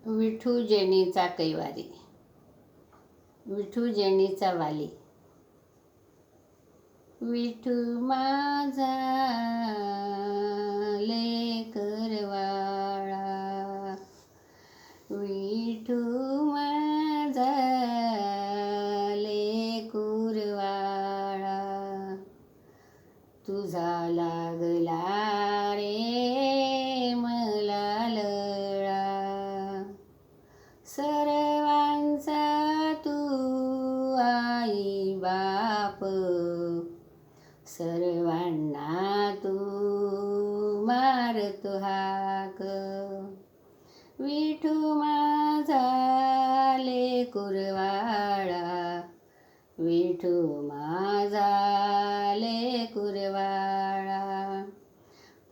विठू जेणीचा कैवारी. विठू जेणीचा वाली. विठू माझा लेकरवाळा, विठू माझा लेकरवाळा, तुझा लागला रे मला लळा. सर्वांचा तू आई बाप, सर्वांना तू मारतो हाक. विठू माझा लेकरवाळा, विठू माझा लेकरवाळा.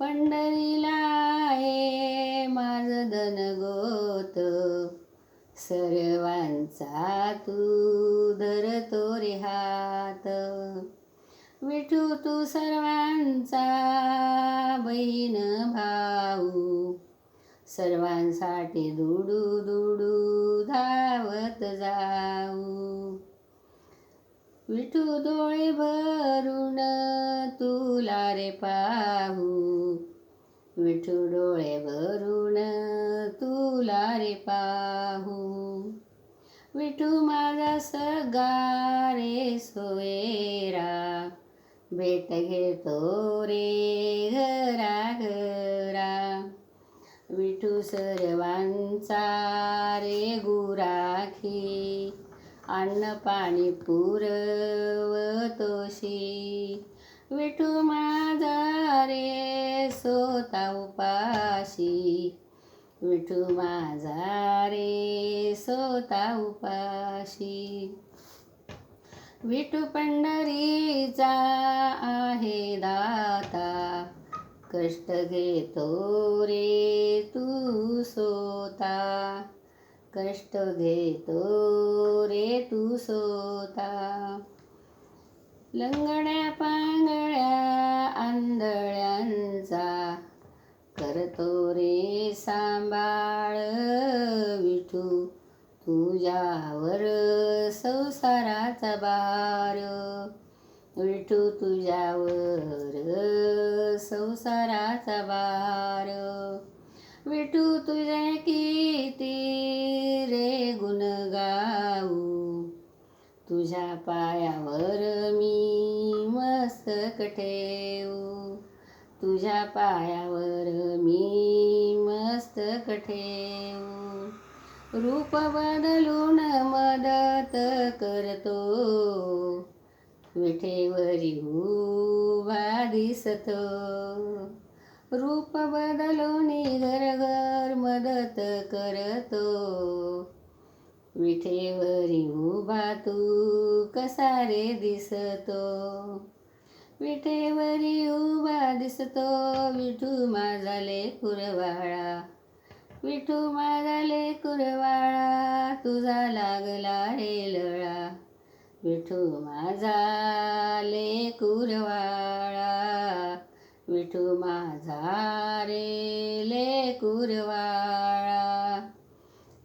पंढरीला आहे माझं धनगोत, सर्वांचा तू धरतो रे हात. विठू तू सर्वांचा बहीण भाऊ, सर्वांसाठी दुडू दुडू धावत जाऊ. विठू डोळे भरून तुला रे पाहू, विठू डोळे भरून तुला रे पाहू. विठू माझा सगळा रे सोयरा, भेट घेतो रे घरा घरा. विठू सर्वांचा रे गुराखी, अन्न पाणी पुरवतोशी. विठू माझा रे सोता उपाशी, विठू माझा रे सोता उपाशी. विठू पंढरीचा आहे दाता, कष्ट घेतो रे तू सोता, कष्ट घेतो रे तू सोता. लंगड्या पांगळ्या आंधळ्यांचा करतो रे सांभाळ. विठू तुझ्यावर संसाराचा भार, विठू तुझ्यावर संसाराचा भार. विठू तुझे किती रे गुण गाऊ, तुझ्या पायावर मी मस्तक ठेवू, तुझ्या पायावर मी मस्तक ठेवू. रूप बदलून मदत करतो, विठेवरी उभा दिसतो. रूप बदलून घर घर मदत करतो, विठेवरी उभा तू कसा रे दिसतो. विठेवरी उभा दिसतो विठू माझा लेकरवाळा, विठू माझा लेकरवाळा, तुझा लागला रे लळा. विठू माझा लेकरवाळा, विठू माझा रे लेकरवाळा.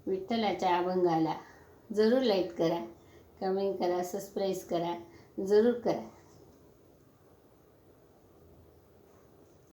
विठ्ठलाच्या अभंगाला जरूर लाईक करा, कमेंट करा, सबस्क्राईब करा, जरूर करा.